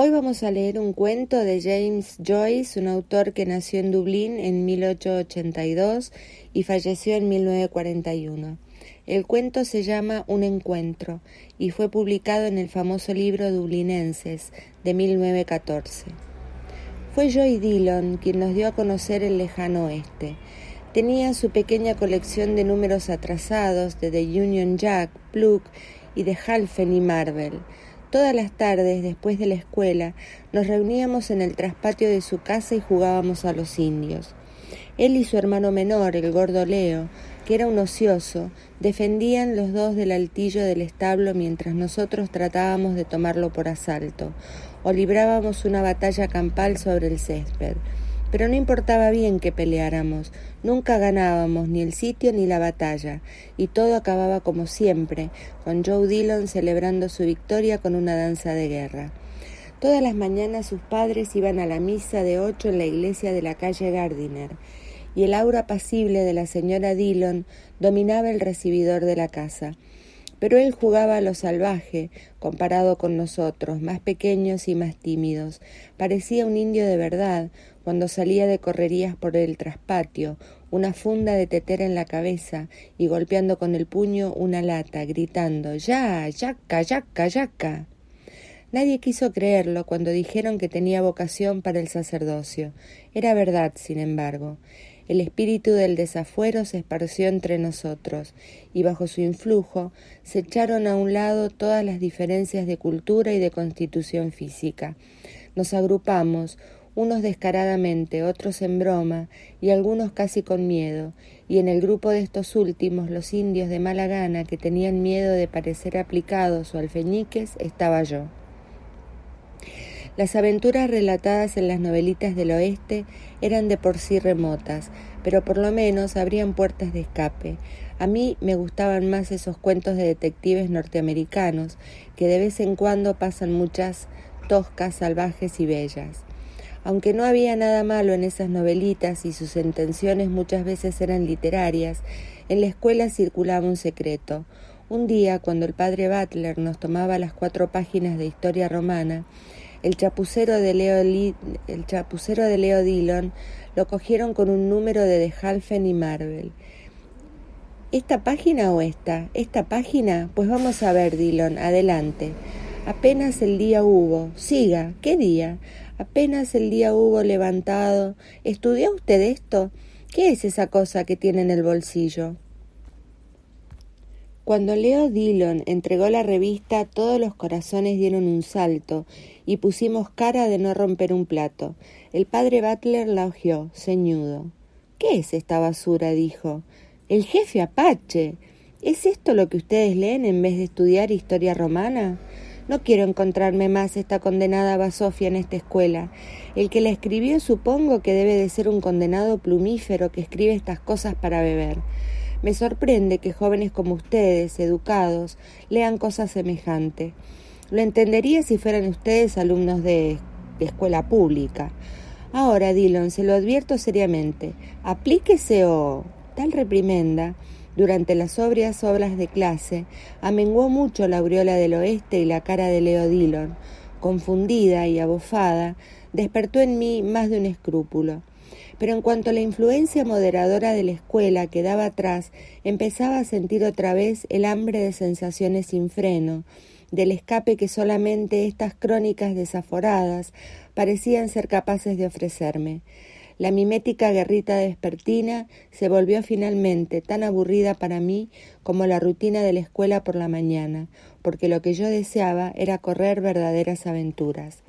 Hoy vamos a leer un cuento de James Joyce, un autor que nació en Dublín en 1882 y falleció en 1941. El cuento se llama Un encuentro y fue publicado en el famoso libro Dublinenses de 1914. Fue Joy Dillon quien nos dio a conocer el lejano oeste. Tenía su pequeña colección de números atrasados de The Union Jack, Pluck y de Halfpenny Marvel. Todas las tardes, después de la escuela, nos reuníamos en el traspatio de su casa y jugábamos a los indios. Él y su hermano menor, el gordo Leo, que era un ocioso, defendían los dos del altillo del establo mientras nosotros tratábamos de tomarlo por asalto, o librábamos una batalla campal sobre el césped. Pero no importaba bien que peleáramos, nunca ganábamos ni el sitio ni la batalla, y todo acababa como siempre, con Joe Dillon celebrando su victoria con una danza de guerra. Todas las mañanas sus padres iban a la misa de 8 en la iglesia de la calle Gardiner, y el aura apacible de la señora Dillon dominaba el recibidor de la casa. Pero él jugaba a lo salvaje, comparado con nosotros, más pequeños y más tímidos. Parecía un indio de verdad, cuando salía de correrías por el traspatio, una funda de tetera en la cabeza y golpeando con el puño una lata, gritando «¡Ya, yaca, yaca, yaca!». Nadie quiso creerlo cuando dijeron que tenía vocación para el sacerdocio. Era verdad, sin embargo. El espíritu del desafuero se esparció entre nosotros, y bajo su influjo se echaron a un lado todas las diferencias de cultura y de constitución física. Nos agrupamos, unos descaradamente, otros en broma, y algunos casi con miedo, y en el grupo de estos últimos, los indios de mala gana que tenían miedo de parecer aplicados o alfeñiques, estaba yo. Las aventuras relatadas en las novelitas del oeste eran de por sí remotas, pero por lo menos abrían puertas de escape. A mí me gustaban más esos cuentos de detectives norteamericanos, que de vez en cuando pasan muchas toscas, salvajes y bellas. Aunque no había nada malo en esas novelitas y sus intenciones muchas veces eran literarias, en la escuela circulaba un secreto. Un día, cuando el padre Butler nos tomaba las 4 páginas de historia romana, el chapucero de Leo Dillon lo cogieron con un número de The Halfpenny Marvel. ¿Esta página o esta? ¿Esta página? Pues vamos a ver, Dillon, adelante. Apenas el día hubo. Siga, ¿qué día? Apenas el día hubo levantado. ¿Estudió usted esto? ¿Qué es esa cosa que tiene en el bolsillo? Cuando Leo Dillon entregó la revista, todos los corazones dieron un salto y pusimos cara de no romper un plato. El padre Butler la hojeó, ceñudo. «¿Qué es esta basura?», dijo. «El jefe Apache. ¿Es esto lo que ustedes leen en vez de estudiar historia romana? No quiero encontrarme más esta condenada basofia en esta escuela. El que la escribió supongo que debe de ser un condenado plumífero que escribe estas cosas para beber. Me sorprende que jóvenes como ustedes, educados, lean cosas semejantes. Lo entendería si fueran ustedes alumnos de escuela pública. Ahora, Dillon, se lo advierto seriamente, aplíquese o...». Tal reprimenda, durante las sobrias horas de clase, amenguó mucho la aureola del oeste y la cara de Leo Dillon, confundida y abofada, despertó en mí más de un escrúpulo. Pero en cuanto la influencia moderadora de la escuela quedaba atrás, empezaba a sentir otra vez el hambre de sensaciones sin freno, del escape que solamente estas crónicas desaforadas parecían ser capaces de ofrecerme. La mimética guerrita vespertina se volvió finalmente tan aburrida para mí como la rutina de la escuela por la mañana, porque lo que yo deseaba era correr verdaderas aventuras.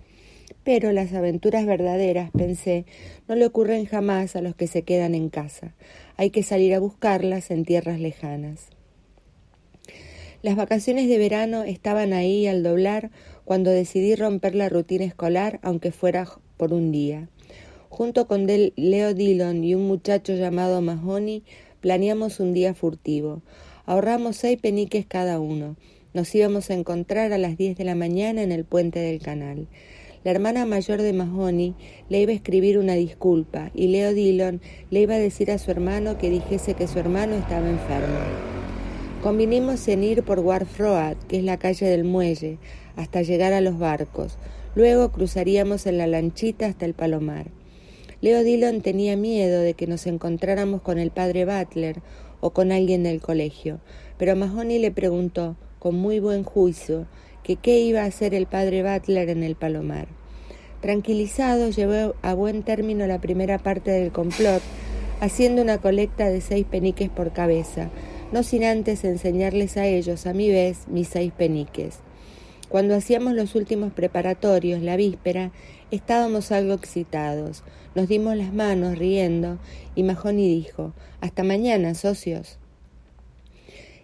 Pero las aventuras verdaderas, pensé, no le ocurren jamás a los que se quedan en casa. Hay que salir a buscarlas en tierras lejanas. Las vacaciones de verano estaban ahí al doblar cuando decidí romper la rutina escolar, aunque fuera por un día. Junto con Leo Dillon y un muchacho llamado Mahoney, planeamos un día furtivo. Ahorramos 6 peniques cada uno. Nos íbamos a encontrar a las 10 de la mañana en el puente del canal. La hermana mayor de Mahoney le iba a escribir una disculpa y Leo Dillon le iba a decir a su hermano que dijese que su hermano estaba enfermo. Convinimos en ir por Wharf Road, que es la calle del muelle, hasta llegar a los barcos. Luego cruzaríamos en la lanchita hasta el Palomar. Leo Dillon tenía miedo de que nos encontráramos con el padre Butler o con alguien del colegio, pero Mahony le preguntó, con muy buen juicio, que qué iba a hacer el padre Butler en el Palomar. Tranquilizado, llevó a buen término la primera parte del complot, haciendo una colecta de 6 peniques por cabeza, no sin antes enseñarles a ellos, a mi vez, mis 6 peniques. Cuando hacíamos los últimos preparatorios, la víspera, estábamos algo excitados. Nos dimos las manos riendo y Mahony dijo, «Hasta mañana, socios».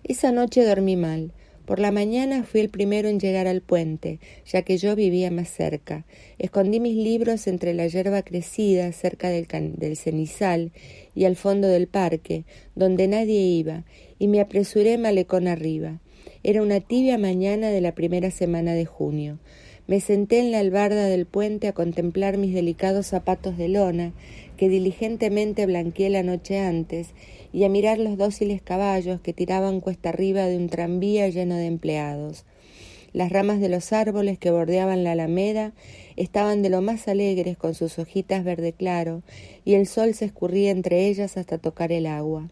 Esa noche dormí mal. Por la mañana fui el primero en llegar al puente, ya que yo vivía más cerca. Escondí mis libros entre la hierba crecida cerca del cenizal y al fondo del parque, donde nadie iba, y me apresuré malecón arriba. Era una tibia mañana de la primera semana de junio. Me senté en la albarda del puente a contemplar mis delicados zapatos de lona, que diligentemente blanqueé la noche antes, y a mirar los dóciles caballos que tiraban cuesta arriba de un tranvía lleno de empleados. Las ramas de los árboles que bordeaban la alameda estaban de lo más alegres con sus hojitas verde claro, y el sol se escurría entre ellas hasta tocar el agua.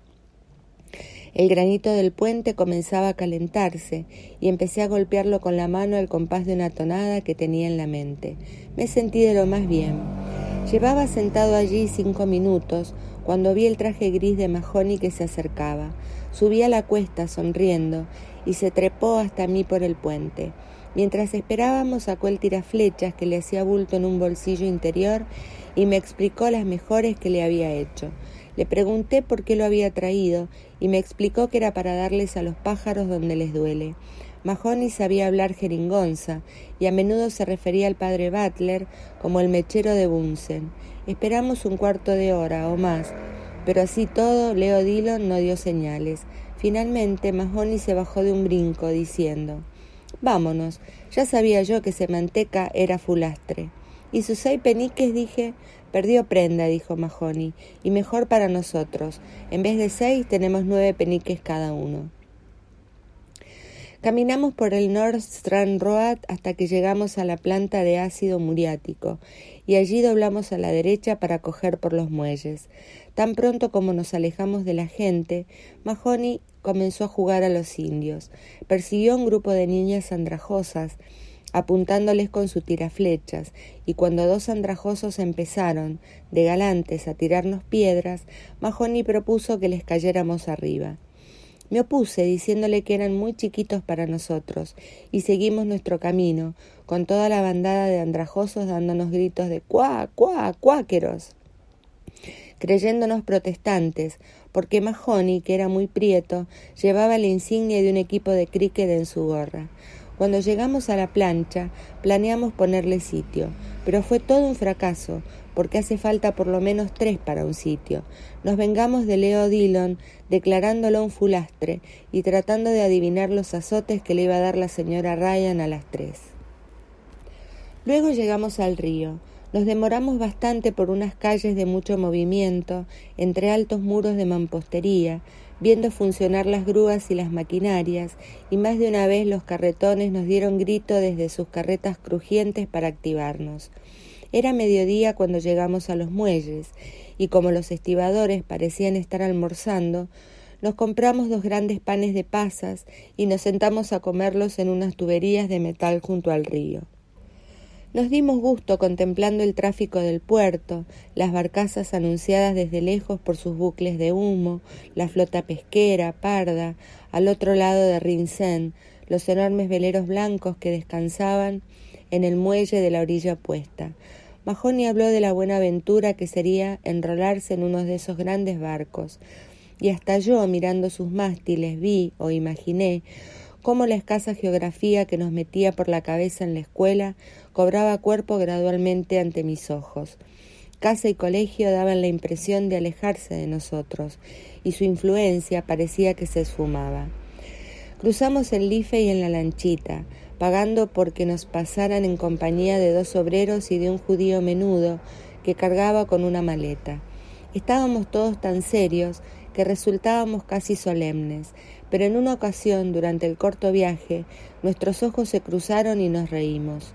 El granito del puente comenzaba a calentarse y empecé a golpearlo con la mano al compás de una tonada que tenía en la mente. Me sentí de lo más bien. Llevaba sentado allí 5 minutos cuando vi el traje gris de Mahony que se acercaba. Subí a la cuesta sonriendo y se trepó hasta mí por el puente. Mientras esperábamos sacó el tiraflechas que le hacía bulto en un bolsillo interior y me explicó las mejores que le había hecho. Le pregunté por qué lo había traído y me explicó que era para darles a los pájaros donde les duele. Mahony sabía hablar jeringonza y a menudo se refería al padre Butler como el mechero de Bunsen. Esperamos un cuarto de hora o más, pero así todo Leo Dillon no dio señales. Finalmente Mahony se bajó de un brinco diciendo, «Vámonos, ya sabía yo que ese manteca era fulastre». «¿Y sus 6 peniques?» dije. «Perdió prenda», dijo Mahony, «y mejor para nosotros. En vez de 6 tenemos 9 peniques cada uno». Caminamos por el North Strand Road hasta que llegamos a la planta de ácido muriático, y allí doblamos a la derecha para coger por los muelles. Tan pronto como nos alejamos de la gente, Mahony comenzó a jugar a los indios. Persiguió un grupo de niñas andrajosas, apuntándoles con su tiraflechas, y cuando 2 andrajosos empezaron, de galantes, a tirarnos piedras, Mahony propuso que les cayéramos arriba. Me opuse diciéndole que eran muy chiquitos para nosotros, y seguimos nuestro camino, con toda la bandada de andrajosos dándonos gritos de «¡Cuá, cuá, cuáqueros!», creyéndonos protestantes, porque Mahony, que era muy prieto, llevaba la insignia de un equipo de críquet en su gorra. Cuando llegamos a la plancha, planeamos ponerle sitio, pero fue todo un fracaso, porque hace falta por lo menos 3 para un sitio. Nos vengamos de Leo Dillon, declarándolo un fulastre y tratando de adivinar los azotes que le iba a dar la señora Ryan a las 3. Luego llegamos al río. Nos demoramos bastante por unas calles de mucho movimiento, entre altos muros de mampostería, viendo funcionar las grúas y las maquinarias, y más de una vez los carretones nos dieron grito desde sus carretas crujientes para activarnos. Era mediodía cuando llegamos a los muelles, y como los estibadores parecían estar almorzando, nos compramos 2 grandes panes de pasas y nos sentamos a comerlos en unas tuberías de metal junto al río. Nos dimos gusto contemplando el tráfico del puerto, las barcazas anunciadas desde lejos por sus bucles de humo, la flota pesquera, parda, al otro lado de Rinsen, los enormes veleros blancos que descansaban en el muelle de la orilla opuesta. Mahony habló de la buena aventura que sería enrolarse en uno de esos grandes barcos, y hasta yo, mirando sus mástiles, vi o imaginé cómo la escasa geografía que nos metía por la cabeza en la escuela cobraba cuerpo gradualmente ante mis ojos. Casa y colegio daban la impresión de alejarse de nosotros, y su influencia parecía que se esfumaba. Cruzamos el Liffey en la lanchita, pagando porque nos pasaran en compañía de 2 obreros y de un judío menudo que cargaba con una maleta. Estábamos todos tan serios que resultábamos casi solemnes, pero en una ocasión, durante el corto viaje, nuestros ojos se cruzaron y nos reímos.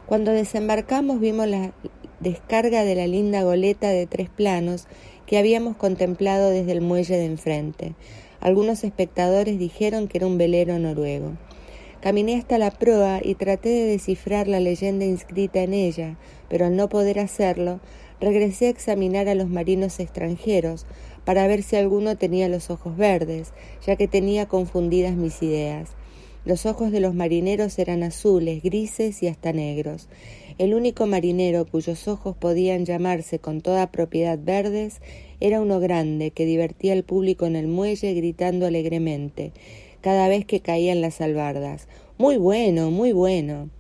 Cuando desembarcamos vimos la descarga de la linda goleta de 3 planos que habíamos contemplado desde el muelle de enfrente. Algunos espectadores dijeron que era un velero noruego. Caminé hasta la proa y traté de descifrar la leyenda inscrita en ella, pero al no poder hacerlo, regresé a examinar a los marinos extranjeros para ver si alguno tenía los ojos verdes, ya que tenía confundidas mis ideas. Los ojos de los marineros eran azules, grises y hasta negros. El único marinero cuyos ojos podían llamarse con toda propiedad verdes era uno grande que divertía al público en el muelle gritando alegremente cada vez que caían las albardas: ¡Muy bueno, muy bueno!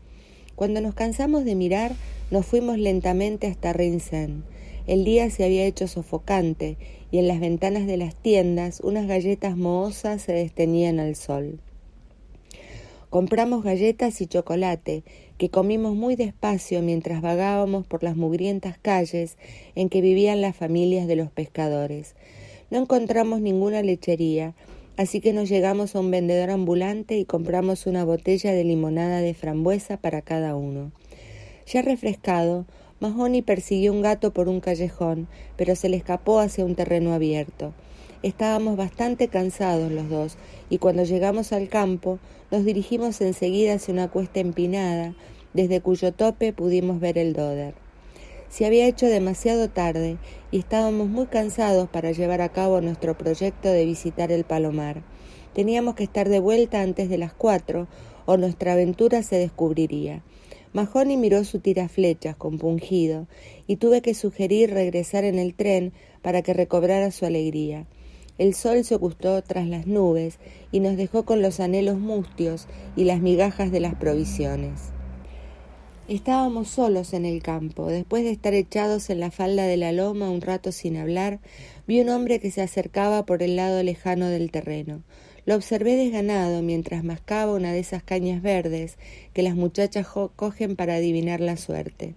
Cuando nos cansamos de mirar, nos fuimos lentamente hasta Rinsen. El día se había hecho sofocante y en las ventanas de las tiendas unas galletas mohosas se desteñían al sol. Compramos galletas y chocolate, que comimos muy despacio mientras vagábamos por las mugrientas calles en que vivían las familias de los pescadores. No encontramos ninguna lechería, así que nos llegamos a un vendedor ambulante y compramos una botella de limonada de frambuesa para cada uno. Ya refrescado, Mahoney persiguió un gato por un callejón, pero se le escapó hacia un terreno abierto. Estábamos bastante cansados los dos, y cuando llegamos al campo, nos dirigimos enseguida hacia una cuesta empinada, desde cuyo tope pudimos ver el Dodder. Se había hecho demasiado tarde y estábamos muy cansados para llevar a cabo nuestro proyecto de visitar el Palomar. Teníamos que estar de vuelta antes de las 4 o nuestra aventura se descubriría. Mahoney miró su tiraflechas compungido y tuve que sugerir regresar en el tren para que recobrara su alegría. El sol se ocultó tras las nubes y nos dejó con los anhelos mustios y las migajas de las provisiones. Estábamos solos en el campo. Después de estar echados en la falda de la loma un rato sin hablar, vi un hombre que se acercaba por el lado lejano del terreno. Lo observé desganado mientras mascaba una de esas cañas verdes que las muchachas cogen para adivinar la suerte.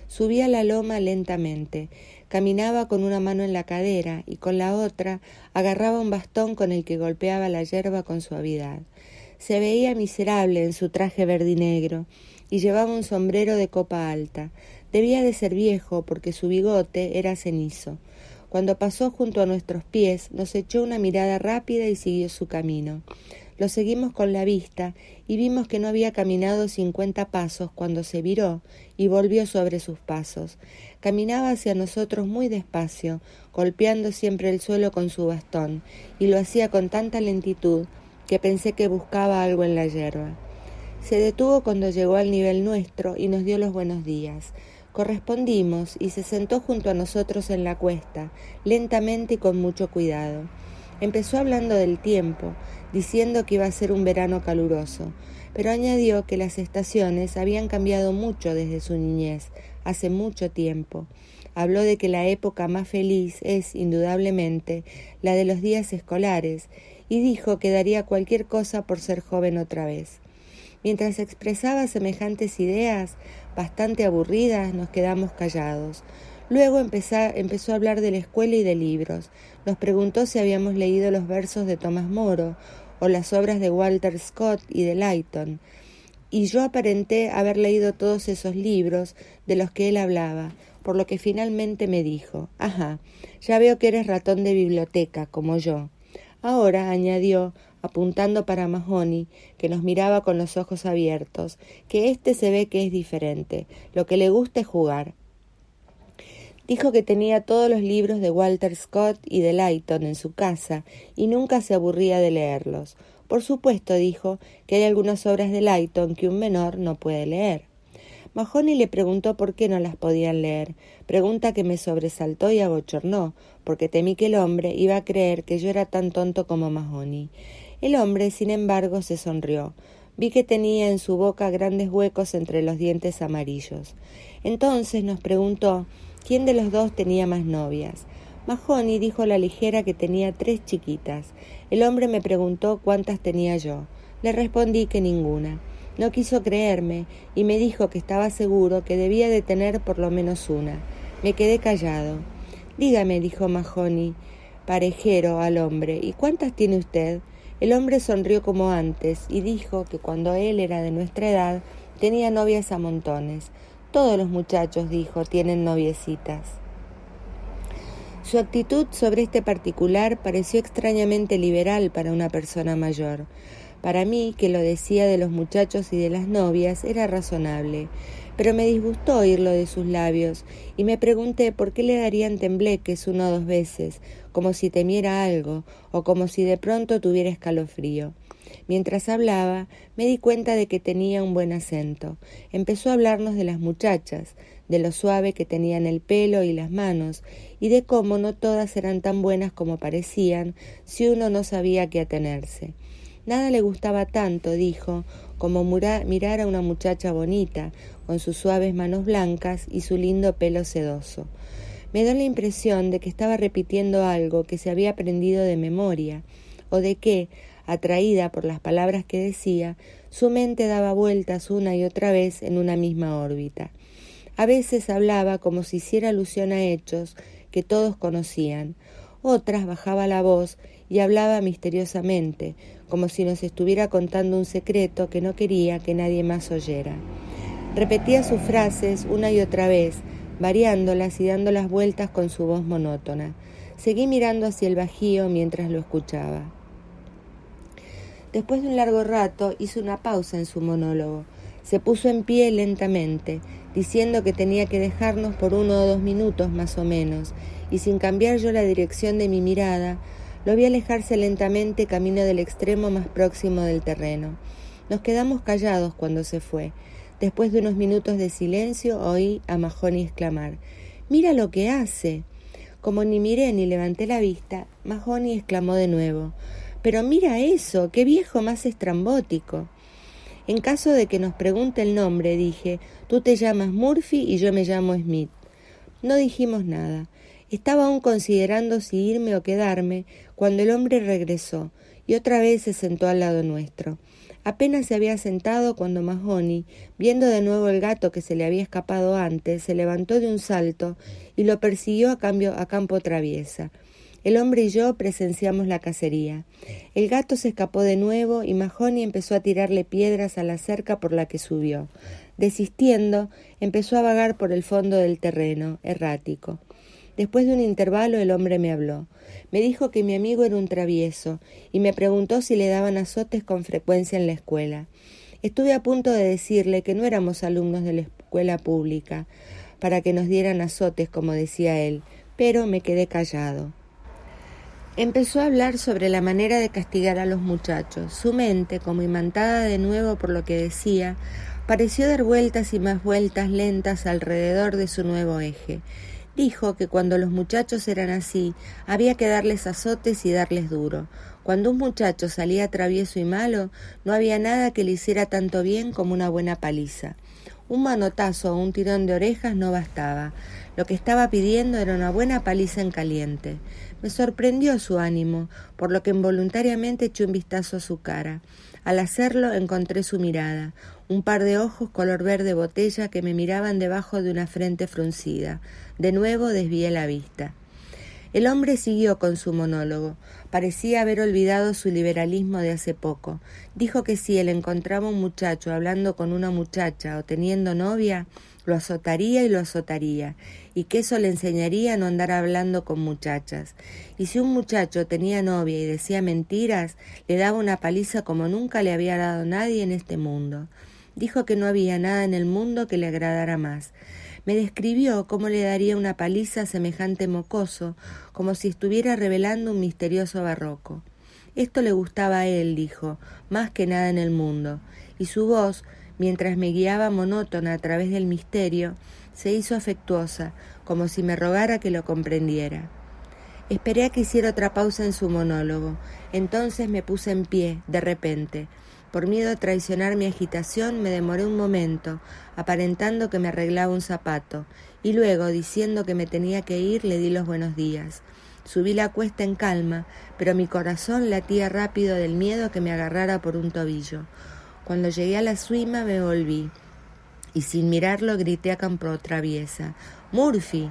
Subía la loma lentamente. Caminaba con una mano en la cadera y con la otra agarraba un bastón con el que golpeaba la hierba con suavidad. Se veía miserable en su traje verdinegro y llevaba un sombrero de copa alta. Debía de ser viejo porque su bigote era cenizo. Cuando pasó junto a nuestros pies, nos echó una mirada rápida y siguió su camino. Lo seguimos con la vista y vimos que no había caminado 50 pasos cuando se viró y volvió sobre sus pasos. Caminaba hacia nosotros muy despacio, golpeando siempre el suelo con su bastón, y lo hacía con tanta lentitud que pensé que buscaba algo en la hierba. Se detuvo cuando llegó al nivel nuestro y nos dio los buenos días. Correspondimos y se sentó junto a nosotros en la cuesta, lentamente y con mucho cuidado. Empezó hablando del tiempo, diciendo que iba a ser un verano caluroso, pero añadió que las estaciones habían cambiado mucho desde su niñez, hace mucho tiempo. Habló de que la época más feliz es, indudablemente, la de los días escolares, y dijo que daría cualquier cosa por ser joven otra vez. Mientras expresaba semejantes ideas, bastante aburridas, nos quedamos callados. Luego empezó a hablar de la escuela y de libros. Nos preguntó si habíamos leído los versos de Tomás Moro o las obras de Walter Scott y de Lytton. Y yo aparenté haber leído todos esos libros de los que él hablaba, por lo que finalmente me dijo: «Ajá, ya veo que eres ratón de biblioteca, como yo». Ahora, añadió, apuntando para Mahoney, que nos miraba con los ojos abiertos, que se ve que es diferente, lo que le gusta es jugar. Dijo que tenía todos los libros de Walter Scott y de Lytton en su casa y nunca se aburría de leerlos. Por supuesto, dijo, que hay algunas obras de Lytton que un menor no puede leer. Mahoney le preguntó por qué no las podían leer, pregunta que me sobresaltó y abochornó, porque temí que el hombre iba a creer que yo era tan tonto como Mahoney. El hombre, sin embargo, se sonrió. Vi que tenía en su boca grandes huecos entre los dientes amarillos. Entonces nos preguntó quién de los dos tenía más novias. Mahoney dijo a la ligera que tenía 3 chiquitas. El hombre me preguntó cuántas tenía yo. Le respondí que ninguna. No quiso creerme y me dijo que estaba seguro que debía de tener por lo menos una. Me quedé callado. «Dígame», dijo Mahoney, parejero al hombre, «¿y cuántas tiene usted?» El hombre sonrió como antes y dijo que cuando él era de nuestra edad Tenía novias a montones. Todos los muchachos, dijo, tienen noviecitas. Su actitud sobre este particular pareció extrañamente liberal para una persona mayor. Para mí, que lo decía de los muchachos y de las novias, era razonable, pero me disgustó oírlo de sus labios, y me pregunté por qué le darían tembleques 1 o 2 veces, como si temiera algo, o como si de pronto tuviera escalofrío. Mientras hablaba, me di cuenta de que tenía un buen acento. Empezó a hablarnos de las muchachas, de lo suave que tenían el pelo y las manos, y de cómo no todas eran tan buenas como parecían si uno no sabía a qué atenerse. Nada le gustaba tanto, dijo, como mirar a una muchacha bonita, con sus suaves manos blancas y su lindo pelo sedoso. Me dio la impresión de que estaba repitiendo algo que se había aprendido de memoria, o de que, atraída por las palabras que decía, su mente daba vueltas una y otra vez en una misma órbita. A veces hablaba como si hiciera alusión a hechos que todos conocían, otras bajaba la voz y hablaba misteriosamente, como si nos estuviera contando un secreto que no quería que nadie más oyera. Repetía sus frases una y otra vez, variándolas y dando las vueltas con su voz monótona. Seguí mirando hacia el bajío mientras lo escuchaba. Después de un largo rato hizo una pausa en su monólogo. Se puso en pie lentamente, diciendo que tenía que dejarnos por 1 o 2 minutos más o menos, y sin cambiar yo la dirección de mi mirada, lo vi alejarse lentamente camino del extremo más próximo del terreno. Nos quedamos callados cuando se fue. Después de unos minutos de silencio oí a Mahony exclamar: «¡Mira lo que hace!». Como ni miré ni levanté la vista, Mahony exclamó de nuevo: «¡Pero mira eso! ¡Qué viejo más estrambótico!». En caso de que nos pregunte el nombre, dije: «Tú te llamas Murphy y yo me llamo Smith». No dijimos nada. Estaba aún considerando si irme o quedarme cuando el hombre regresó y otra vez se sentó al lado nuestro. Apenas se había sentado cuando Mahony, viendo de nuevo el gato que se le había escapado antes, se levantó de un salto y lo persiguió a campo traviesa. El hombre y yo presenciamos la cacería. El gato se escapó de nuevo y Mahony empezó a tirarle piedras a la cerca por la que subió. Desistiendo, empezó a vagar por el fondo del terreno, errático. Después de un intervalo el hombre me habló. Me dijo que mi amigo era un travieso y me preguntó si le daban azotes con frecuencia en la escuela. Estuve a punto de decirle que no éramos alumnos de la escuela pública para que nos dieran azotes, como decía él, pero me quedé callado. Empezó a hablar sobre la manera de castigar a los muchachos. Su mente, como imantada de nuevo por lo que decía, pareció dar vueltas y más vueltas lentas alrededor de su nuevo eje. Dijo que cuando los muchachos eran así, había que darles azotes y darles duro. Cuando un muchacho salía travieso y malo, no había nada que le hiciera tanto bien como una buena paliza. Un manotazo o un tirón de orejas no bastaba. Lo que estaba pidiendo era una buena paliza en caliente. Me sorprendió su ánimo, por lo que involuntariamente eché un vistazo a su cara. Al hacerlo encontré su mirada, un par de ojos color verde botella que me miraban debajo de una frente fruncida. De nuevo desvié la vista. El hombre siguió con su monólogo. Parecía haber olvidado su liberalismo de hace poco. Dijo que si él encontraba un muchacho hablando con una muchacha o teniendo novia, lo azotaría y lo azotaría, y que eso le enseñaría a no andar hablando con muchachas. Y si un muchacho tenía novia y decía mentiras, le daba una paliza como nunca le había dado nadie en este mundo. Dijo que no había nada en el mundo que le agradara más. Me describió cómo le daría una paliza a semejante mocoso, como si estuviera revelando un misterioso barroco. Esto le gustaba a él, dijo, más que nada en el mundo, y su voz, mientras me guiaba monótona a través del misterio, se hizo afectuosa, como si me rogara que lo comprendiera. Esperé a que hiciera otra pausa en su monólogo. Entonces me puse en pie, de repente. Por miedo a traicionar mi agitación, me demoré un momento, aparentando que me arreglaba un zapato, y luego, diciendo que me tenía que ir, le di los buenos días. Subí la cuesta en calma, pero mi corazón latía rápido del miedo que me agarrara por un tobillo. Cuando llegué a la suima me volví, y sin mirarlo grité a campo traviesa: «¡Murphy!».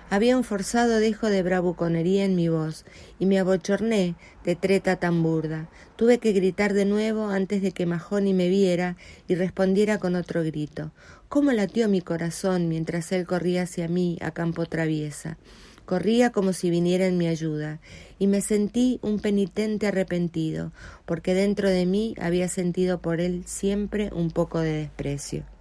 Había un forzado dejo de bravuconería en mi voz, y me abochorné de treta tan burda. Tuve que gritar de nuevo antes de que Mahony me viera y respondiera con otro grito. Cómo latió mi corazón mientras él corría hacia mí a campo traviesa. Corría como si viniera en mi ayuda, y me sentí un penitente arrepentido, porque dentro de mí había sentido por él siempre un poco de desprecio.